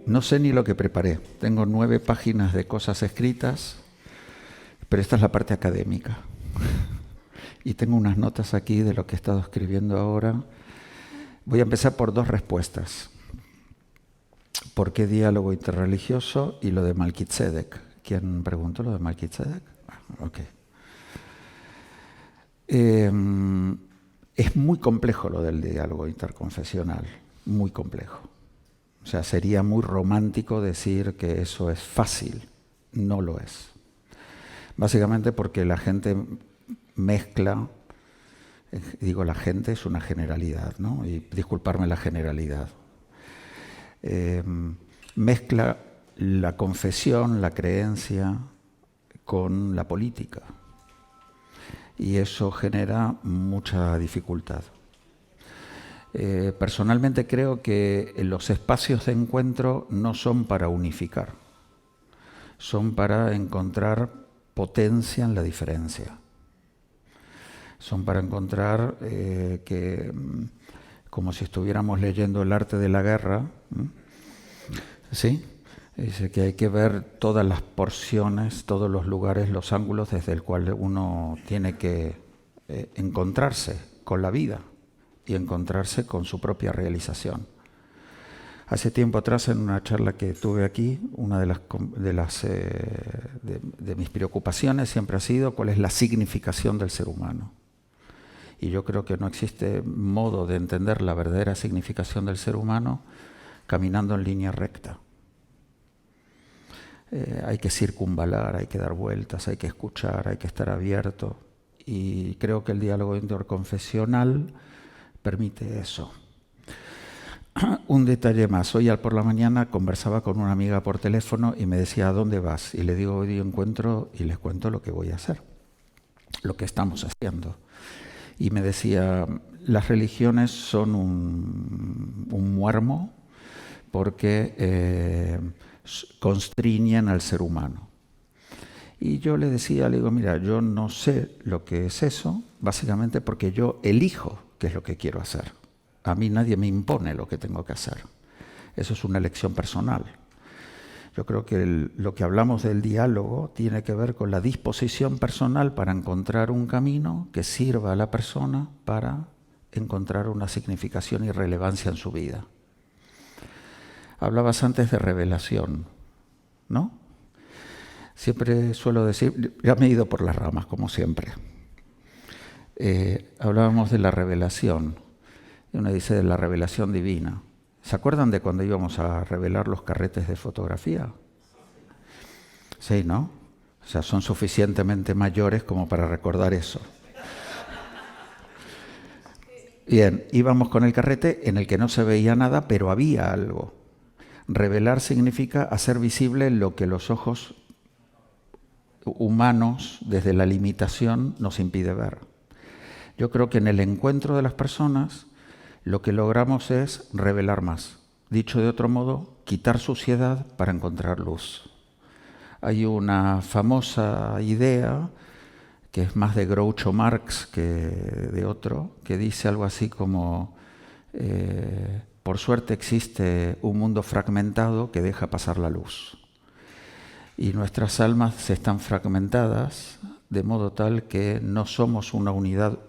No sé ni lo que preparé. Tengo 9 páginas de cosas escritas, pero esta es la parte académica. Y tengo unas notas aquí de lo que he estado escribiendo ahora. Voy a empezar por 2 respuestas. ¿Por qué diálogo interreligioso? Y lo de Melquisedec. ¿Quién preguntó lo de Melquisedec? Ok. Es muy complejo lo del diálogo interconfesional, muy complejo. O sea, sería muy romántico decir que eso es fácil. No lo es. Básicamente porque la gente mezcla, digo la gente es una generalidad, ¿no? Y disculparme la generalidad. Mezcla la confesión, la creencia, con la política. Y eso genera mucha dificultad. Personalmente creo que los espacios de encuentro no son para unificar, son para encontrar potencia en la diferencia. Son para encontrar que, como si estuviéramos leyendo El arte de la guerra, ¿sí? Dice que hay que ver todas las porciones, todos los lugares, los ángulos desde el cual uno tiene que encontrarse con la vida y encontrarse con su propia realización. Hace tiempo atrás, en una charla que tuve aquí, una de mis preocupaciones siempre ha sido cuál es la significación del ser humano. Y yo creo que no existe modo de entender la verdadera significación del ser humano caminando en línea recta. Hay que circunvalar, hay que dar vueltas, hay que escuchar, hay que estar abierto. Y creo que el diálogo interconfesional permite eso. Un detalle más. Hoy por la mañana conversaba con una amiga por teléfono y me decía, ¿a dónde vas? Y le digo, hoy encuentro y les cuento lo que voy a hacer, lo que estamos haciendo. Y me decía, las religiones son un muermo porque constriñen al ser humano. Y yo le decía, le digo, mira, yo no sé lo que es eso, básicamente porque yo elijo qué es lo que quiero hacer. A mí nadie me impone lo que tengo que hacer. Eso es una elección personal. Yo creo que lo que hablamos del diálogo tiene que ver con la disposición personal para encontrar un camino que sirva a la persona para encontrar una significación y relevancia en su vida. Hablabas antes de revelación, ¿no? Siempre suelo decir, ya me he ido por las ramas, como siempre. Hablábamos de la revelación. Y uno dice de la revelación divina. ¿Se acuerdan de cuando íbamos a revelar los carretes de fotografía? Sí, ¿no? O sea, son suficientemente mayores como para recordar eso. Bien, íbamos con el carrete en el que no se veía nada, pero había algo. Revelar significa hacer visible lo que los ojos humanos, desde la limitación, nos impide ver. Yo creo que en el encuentro de las personas lo que logramos es revelar más. Dicho de otro modo, quitar suciedad para encontrar luz. Hay una famosa idea, que es más de Groucho Marx que de otro, que dice algo así como, por suerte existe un mundo fragmentado que deja pasar la luz. Y nuestras almas se están fragmentadas de modo tal que no somos una unidad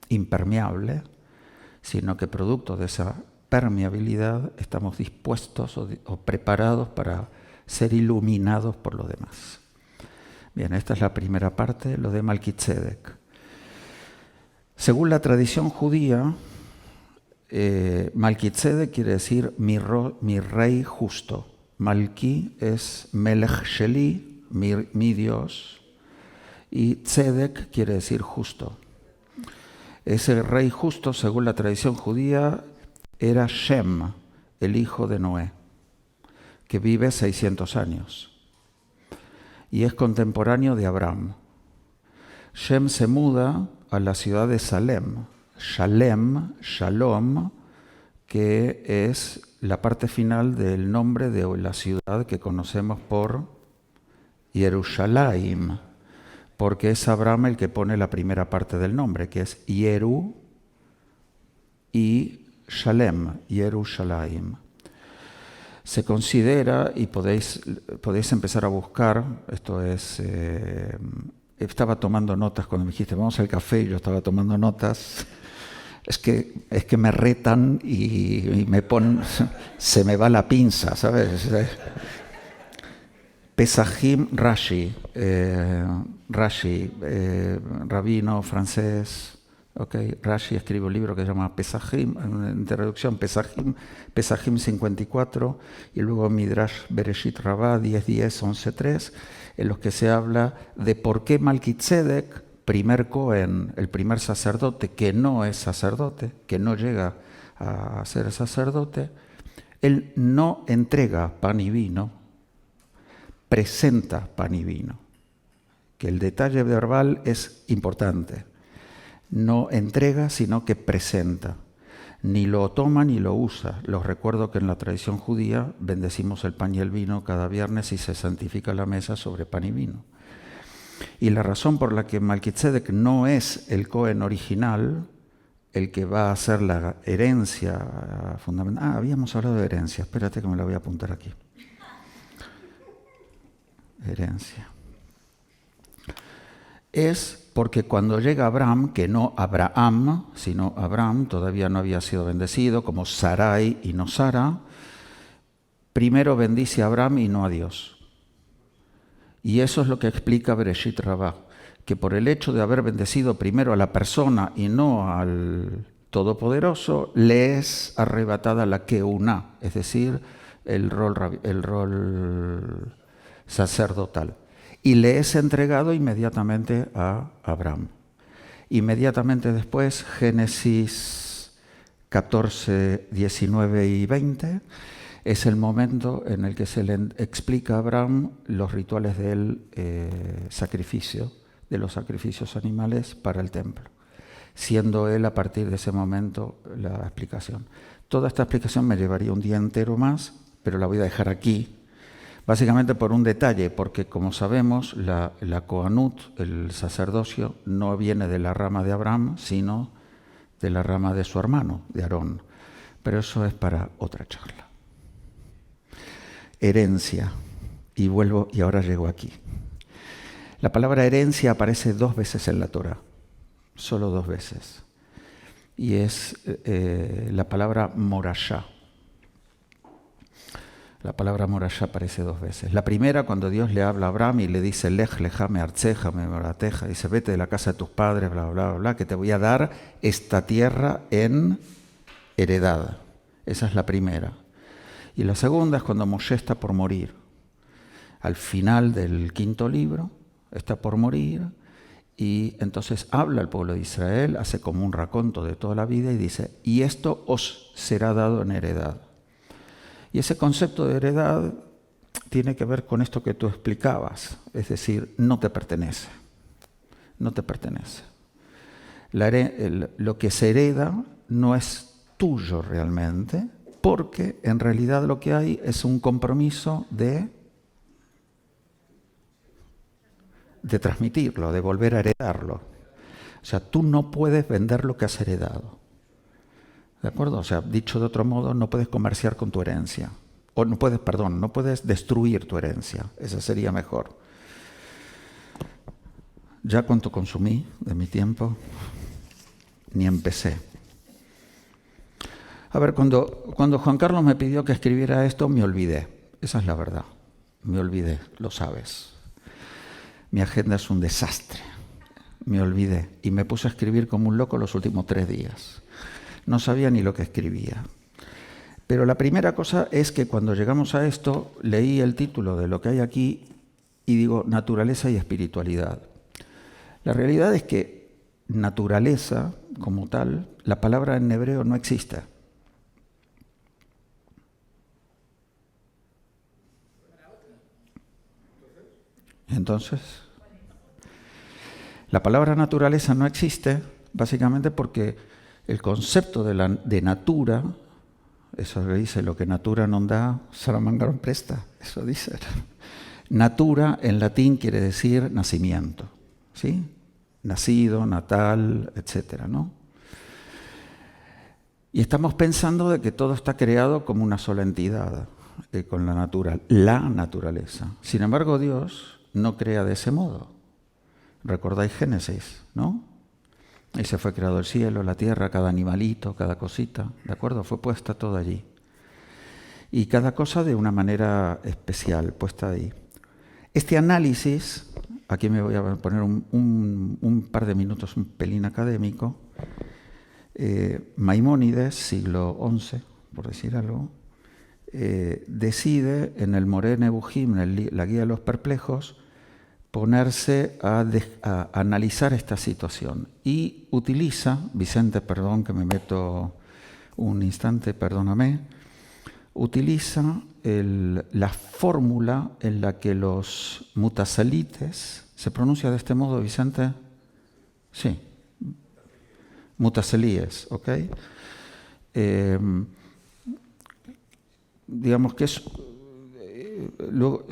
impermeable, sino que producto de esa permeabilidad estamos dispuestos o preparados para ser iluminados por lo demás. Bien, esta es la primera parte, lo de Melquisedec. Según la tradición judía, Melquisedec quiere decir mi rey justo. Malki es Melech Sheli, mi Dios, y Tzedek quiere decir justo. Ese rey justo, según la tradición judía, era Shem, el hijo de Noé, que vive 600 años y es contemporáneo de Abraham. Shem se muda a la ciudad de Salem, Shalom, que es la parte final del nombre de la ciudad que conocemos por Yerushalayim, porque es Abraham el que pone la primera parte del nombre, que es Yeru y Shalem, Yerushalayim. Se considera, y podéis empezar a buscar, esto es, estaba tomando notas cuando me dijiste, vamos al café, y yo estaba tomando notas. Es que me retan y me ponen, se me va la pinza, ¿sabes? Pesachim Rashi, rabino francés. Okay. Rashi escribe un libro que se llama Pesachim, en introducción Pesachim 54, y luego Midrash Bereshit Rabbah 10:10, 11:3, en los que se habla de por qué Malquitzedek, primer Cohen, el primer sacerdote que no es sacerdote, que no llega a ser sacerdote, él no entrega pan y vino, presenta pan y vino. Que el detalle verbal es importante. No entrega, sino que presenta. Ni lo toma ni lo usa. Los recuerdo que en la tradición judía bendecimos el pan y el vino cada viernes y se santifica la mesa sobre pan y vino. Y la razón por la que Malquitzedek no es el Cohen original, el que va a hacer la herencia fundamental. Habíamos hablado de herencia. Espérate que me la voy a apuntar aquí. Herencia. Es porque cuando llega Abraham, que no Abraham, sino Abraham, todavía no había sido bendecido, como Sarai y no Sara, primero bendice a Abraham y no a Dios. Y eso es lo que explica Bereshit Rabbah, que por el hecho de haber bendecido primero a la persona y no al Todopoderoso, le es arrebatada la Keuná, es decir, el rol sacerdotal. Y le es entregado inmediatamente a Abraham. Inmediatamente después, Génesis 14, 19 y 20, es el momento en el que se le explica a Abraham los rituales del sacrificio, de los sacrificios animales para el templo, siendo él a partir de ese momento la explicación. Toda esta explicación me llevaría un día entero más, pero la voy a dejar aquí. Básicamente por un detalle, porque como sabemos, la Kohanut, el sacerdocio, no viene de la rama de Abraham, sino de la rama de su hermano, de Aarón. Pero eso es para otra charla. Herencia. Y ahora llego aquí. La palabra herencia aparece 2 veces en la Torá, solo 2 veces. Y es la palabra morashá. La palabra morashá aparece 2 veces. La primera, cuando Dios le habla a Abraham y le dice, Lej, lejame, artzeja, me morateja, dice, vete de la casa de tus padres, bla, bla, bla, bla, que te voy a dar esta tierra en heredad. Esa es la primera. Y la segunda es cuando Moshe está por morir. Al final del 5.º libro, está por morir, y entonces habla al pueblo de Israel, hace como un raconto de toda la vida y dice, y esto os será dado en heredad. Y ese concepto de heredad tiene que ver con esto que tú explicabas, es decir, no te pertenece, no te pertenece. Lo que se hereda no es tuyo realmente, porque en realidad lo que hay es un compromiso de transmitirlo, de volver a heredarlo. O sea, tú no puedes vender lo que has heredado. ¿De acuerdo? O sea, dicho de otro modo, no puedes comerciar con tu herencia. O no puedes destruir tu herencia. Esa sería mejor. ¿Ya cuánto consumí de mi tiempo? Ni empecé. A ver, cuando Juan Carlos me pidió que escribiera esto, me olvidé. Esa es la verdad. Me olvidé, lo sabes. Mi agenda es un desastre. Me olvidé. Y me puse a escribir como un loco los últimos 3 días. No sabía ni lo que escribía. Pero la primera cosa es que cuando llegamos a esto, leí el título de lo que hay aquí y digo, naturaleza y espiritualidad. La realidad es que naturaleza, como tal, la palabra en hebreo no existe. Entonces, la palabra naturaleza no existe básicamente porque el concepto de natura, eso dice, lo que natura non dà, Salamanca non presta, eso dice. Natura en latín quiere decir nacimiento, ¿sí? Nacido, natal, etcétera, ¿no? Y estamos pensando de que todo está creado como una sola entidad, con la naturaleza. Sin embargo, Dios no crea de ese modo. Recordáis Génesis, ¿no? Y se fue creado el cielo, la tierra, cada animalito, cada cosita, ¿de acuerdo? Fue puesta todo allí. Y cada cosa de una manera especial, puesta ahí. Este análisis, aquí me voy a poner un par de minutos, un pelín académico. Maimónides, siglo XI, por decir algo, decide en el Moré Nebuchim, en la Guía de los Perplejos, ponerse a analizar esta situación y utiliza, Vicente, perdón que me meto un instante, perdóname, utiliza la fórmula en la que los mutaselites, ¿se pronuncia de este modo, Vicente? Sí, mutaselíes, ¿ok? Digamos que es... luego,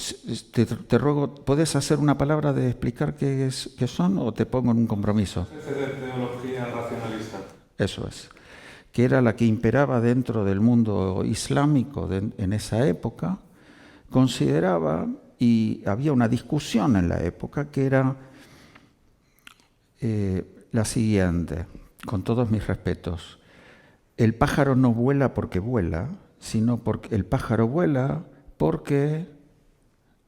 te ruego, ¿puedes hacer una palabra de explicar qué son o te pongo en un compromiso? Es de teología racionalista. Eso es. Que era la que imperaba dentro del mundo islámico en esa época, consideraba, y había una discusión en la época, que era la siguiente, con todos mis respetos. El pájaro no vuela porque vuela, sino porque el pájaro vuela porque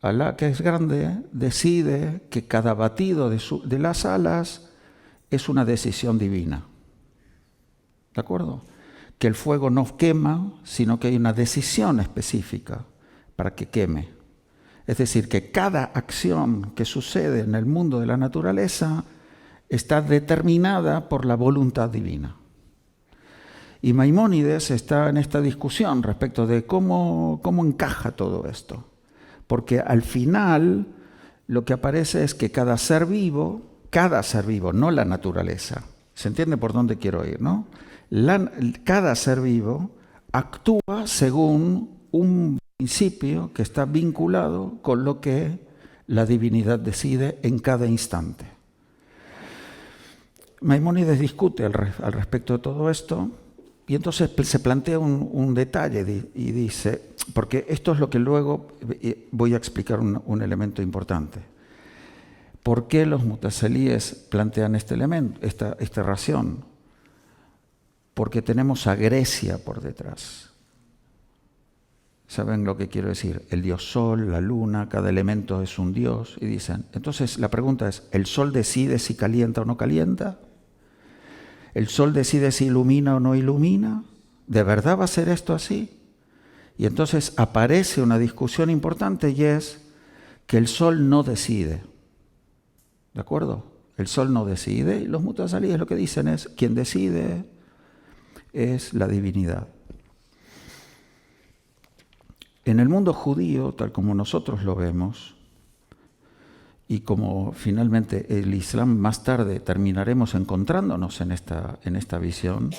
Alá, que es grande, decide que cada batido de las alas es una decisión divina. ¿De acuerdo? Que el fuego no quema, sino que hay una decisión específica para que queme. Es decir, que cada acción que sucede en el mundo de la naturaleza está determinada por la voluntad divina. Y Maimónides está en esta discusión respecto de cómo encaja todo esto. Porque al final lo que aparece es que cada ser vivo, no la naturaleza, ¿se entiende por dónde quiero ir, no? Cada ser vivo actúa según un principio que está vinculado con lo que la divinidad decide en cada instante. Maimónides discute al respecto de todo esto y entonces se plantea un detalle y dice, porque esto es lo que luego voy a explicar un elemento importante. ¿Por qué los mutaselíes plantean este elemento, esta ración? Porque tenemos a Grecia por detrás. ¿Saben lo que quiero decir? El dios sol, la luna, cada elemento es un dios. Y dicen, entonces la pregunta es, ¿el sol decide si calienta o no calienta? ¿El sol decide si ilumina o no ilumina? ¿De verdad va a ser esto así? Y entonces aparece una discusión importante y es que el sol no decide. ¿De acuerdo? El sol no decide y los mutaselíes lo que dicen es, quien decide es la divinidad. En el mundo judío, tal como nosotros lo vemos, y como finalmente el Islam más tarde terminaremos encontrándonos en esta visión,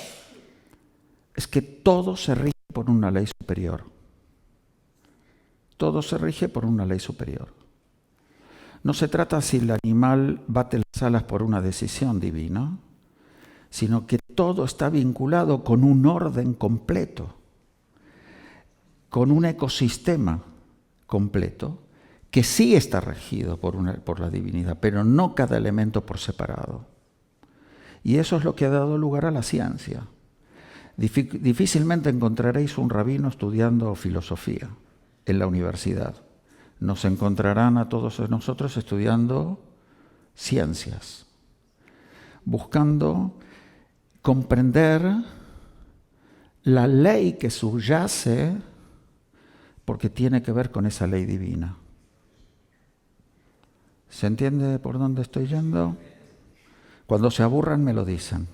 es que todo se rige por una ley superior. Todo se rige por una ley superior. No se trata si el animal bate las alas por una decisión divina, sino que todo está vinculado con un orden completo, con un ecosistema completo, que sí está regido por la divinidad, pero no cada elemento por separado. Y eso es lo que ha dado lugar a la ciencia. Difícilmente encontraréis un rabino estudiando filosofía en la universidad. Nos encontrarán a todos nosotros estudiando ciencias, buscando comprender la ley que subyace, porque tiene que ver con esa ley divina. ¿Se entiende por dónde estoy yendo? Cuando se aburran me lo dicen.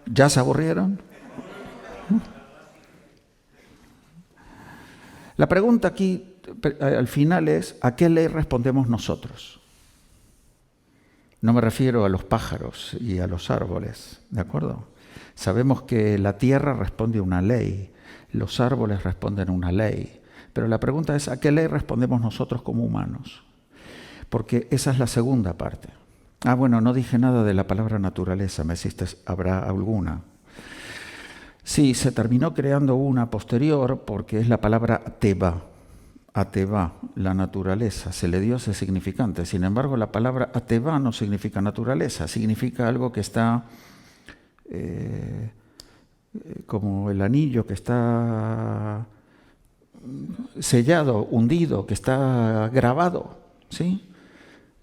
¿Ya se aburrieron? La pregunta aquí al final es, ¿a qué ley respondemos nosotros? No me refiero a los pájaros y a los árboles, ¿de acuerdo? Sabemos que la tierra responde a una ley, los árboles responden a una ley, pero la pregunta es, ¿a qué ley respondemos nosotros como humanos? Porque esa es la segunda parte. Bueno, no dije nada de la palabra naturaleza, me hiciste, ¿habrá alguna? Sí, se terminó creando una posterior porque es la palabra teba. Ateva, la naturaleza, se le dio ese significante. Sin embargo, la palabra ateva no significa naturaleza, significa algo que está como el anillo que está sellado, hundido, que está grabado, ¿sí?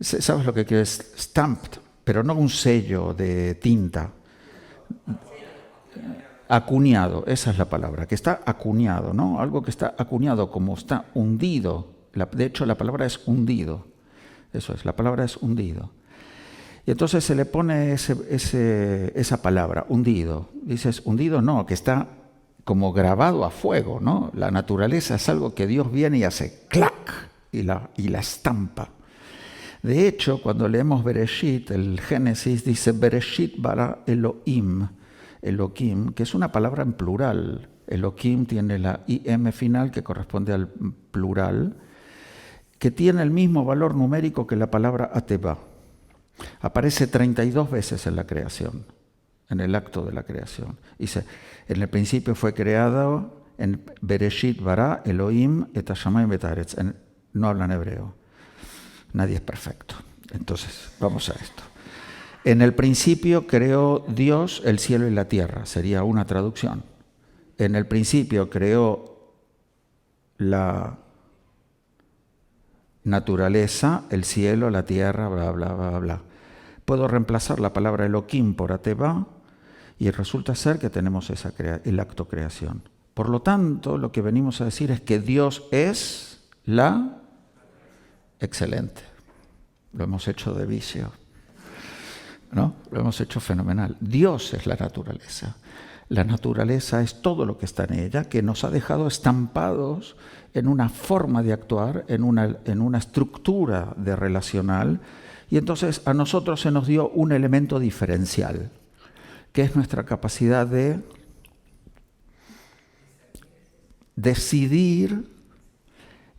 ¿Sabes lo que quiere decir? Stamped, pero no un sello de tinta. Acuñado, esa es la palabra, que está acuñado, ¿no? Algo que está acuñado, como está hundido. De hecho, la palabra es hundido. Eso es, la palabra es hundido. Y entonces se le pone esa palabra, hundido. Dices, hundido no, que está como grabado a fuego, ¿no? La naturaleza es algo que Dios viene y hace clac y la estampa. De hecho, cuando leemos Bereshit, el Génesis dice Bereshit bara Elohim, Elohim, que es una palabra en plural. Elohim tiene la im final que corresponde al plural, que tiene el mismo valor numérico que la palabra ateva. Aparece 32 veces en la creación, en el acto de la creación. Dice, en el principio fue creado en Bereshit bara Elohim et hashamayim et haaretz. No hablan hebreo. Nadie es perfecto. Entonces, vamos a esto. En el principio creó Dios el cielo y la tierra. Sería una traducción. En el principio creó la naturaleza, el cielo, la tierra, bla, bla, bla, bla. Puedo reemplazar la palabra Elohim por ateva y resulta ser que tenemos el acto creación. Por lo tanto, lo que venimos a decir es que Dios es la excelente. Lo hemos hecho de vicio, ¿no? Lo hemos hecho fenomenal. Dios es la naturaleza. La naturaleza es todo lo que está en ella, que nos ha dejado estampados en una forma de actuar, en una estructura de relacional, y entonces a nosotros se nos dio un elemento diferencial, que es nuestra capacidad de decidir,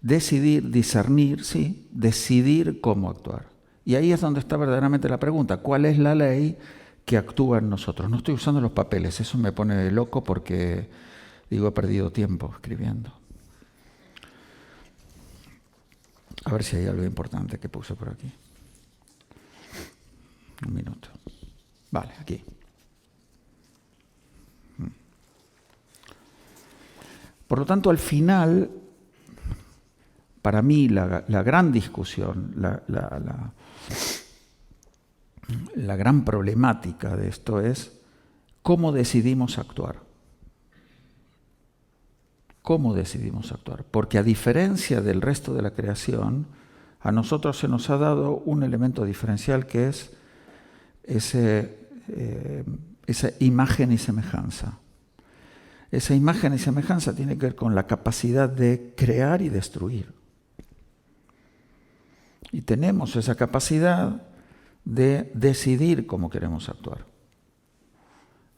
discernir, sí, decidir cómo actuar. Y ahí es donde está verdaderamente la pregunta, ¿cuál es la ley que actúa en nosotros? No estoy usando los papeles, eso me pone loco porque, digo, he perdido tiempo escribiendo. A ver si hay algo importante que puse por aquí. Un minuto. Vale, aquí. Por lo tanto, al final, para mí la gran discusión, la gran problemática de esto es cómo decidimos actuar. ¿Cómo decidimos actuar? Porque a diferencia del resto de la creación, a nosotros se nos ha dado un elemento diferencial que es esa imagen y semejanza. Esa imagen y semejanza tiene que ver con la capacidad de crear y destruir. Y tenemos esa capacidad de decidir cómo queremos actuar.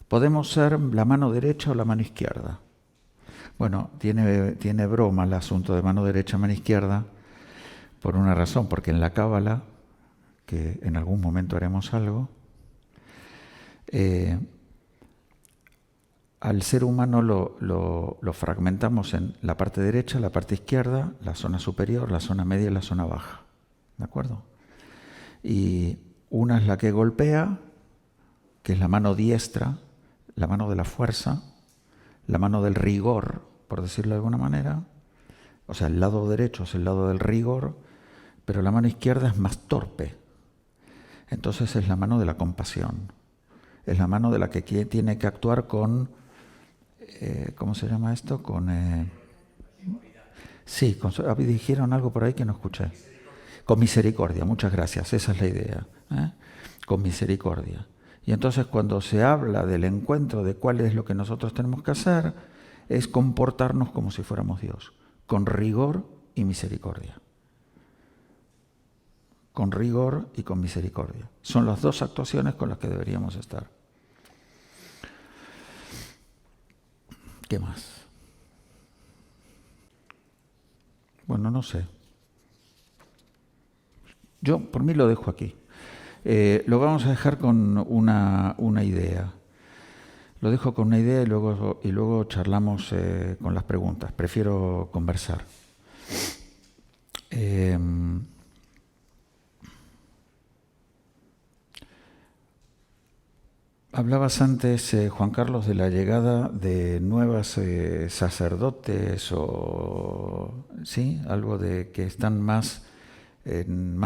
Podemos ser la mano derecha o la mano izquierda. Bueno, tiene broma el asunto de mano derecha, mano izquierda, por una razón, porque en la Cábala, que en algún momento haremos algo, al ser humano lo fragmentamos en la parte derecha, la parte izquierda, la zona superior, la zona media y la zona baja. ¿De acuerdo? Y una es la que golpea, que es la mano diestra, la mano de la fuerza, la mano del rigor, por decirlo de alguna manera. O sea, el lado derecho es el lado del rigor, pero la mano izquierda es más torpe. Entonces es la mano de la compasión. Es la mano de la que tiene que actuar con, ¿cómo se llama esto? Sí, dijeron algo por ahí que no escuché. Con misericordia, muchas gracias, esa es la idea. Con misericordia. Y entonces cuando se habla del encuentro de cuál es lo que nosotros tenemos que hacer, es comportarnos como si fuéramos Dios, con rigor y misericordia. Con rigor y con misericordia. Son las dos actuaciones con las que deberíamos estar. ¿Qué más? Bueno, no sé. Yo por mí lo dejo aquí. Lo vamos a dejar con una idea. Lo dejo con una idea y luego charlamos con las preguntas. Prefiero conversar. Hablabas antes, Juan Carlos, de la llegada de nuevos sacerdotes o sí, algo de que están más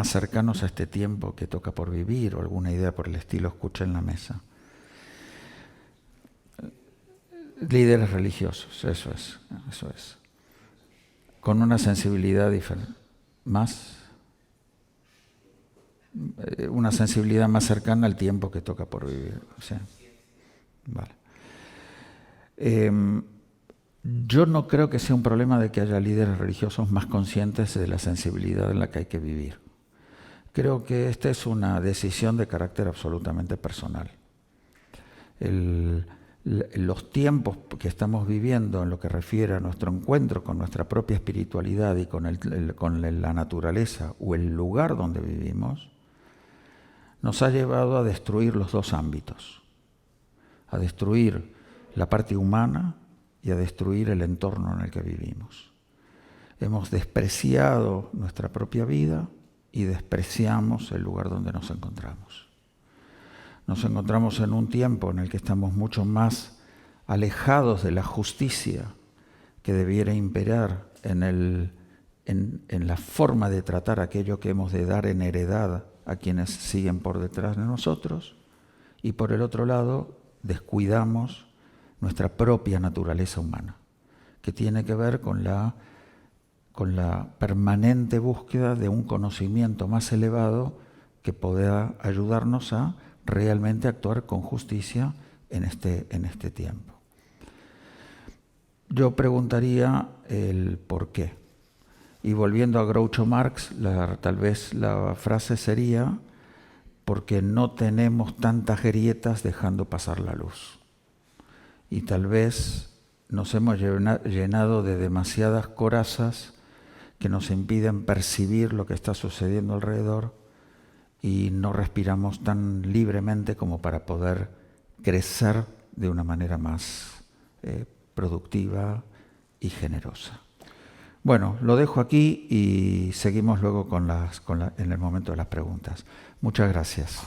cercanos a este tiempo que toca por vivir, o alguna idea por el estilo. Escuché en la mesa. Líderes religiosos, eso es. Con una sensibilidad diferente. Una sensibilidad más cercana al tiempo que toca por vivir. ¿Sí? Vale. Yo no creo que sea un problema de que haya líderes religiosos más conscientes de la sensibilidad en la que hay que vivir. Creo que esta es una decisión de carácter absolutamente personal. Los tiempos que estamos viviendo en lo que refiere a nuestro encuentro con nuestra propia espiritualidad y con la naturaleza o el lugar donde vivimos, nos ha llevado a destruir los dos ámbitos, a destruir la parte humana y a destruir el entorno en el que vivimos. Hemos despreciado nuestra propia vida y despreciamos el lugar donde nos encontramos. Nos encontramos en un tiempo en el que estamos mucho más alejados de la justicia que debiera imperar en la forma de tratar aquello que hemos de dar en heredad a quienes siguen por detrás de nosotros, y por el otro lado descuidamos nuestra propia naturaleza humana, que tiene que ver con la permanente búsqueda de un conocimiento más elevado que pueda ayudarnos a realmente actuar con justicia en este tiempo. Yo preguntaría el por qué. Y volviendo a Groucho Marx, tal vez la frase sería: porque no tenemos tantas grietas dejando pasar la luz. Y tal vez nos hemos llenado de demasiadas corazas que nos impiden percibir lo que está sucediendo alrededor, y no respiramos tan libremente como para poder crecer de una manera más productiva y generosa. Bueno, lo dejo aquí y seguimos luego en el momento de las preguntas. Muchas gracias.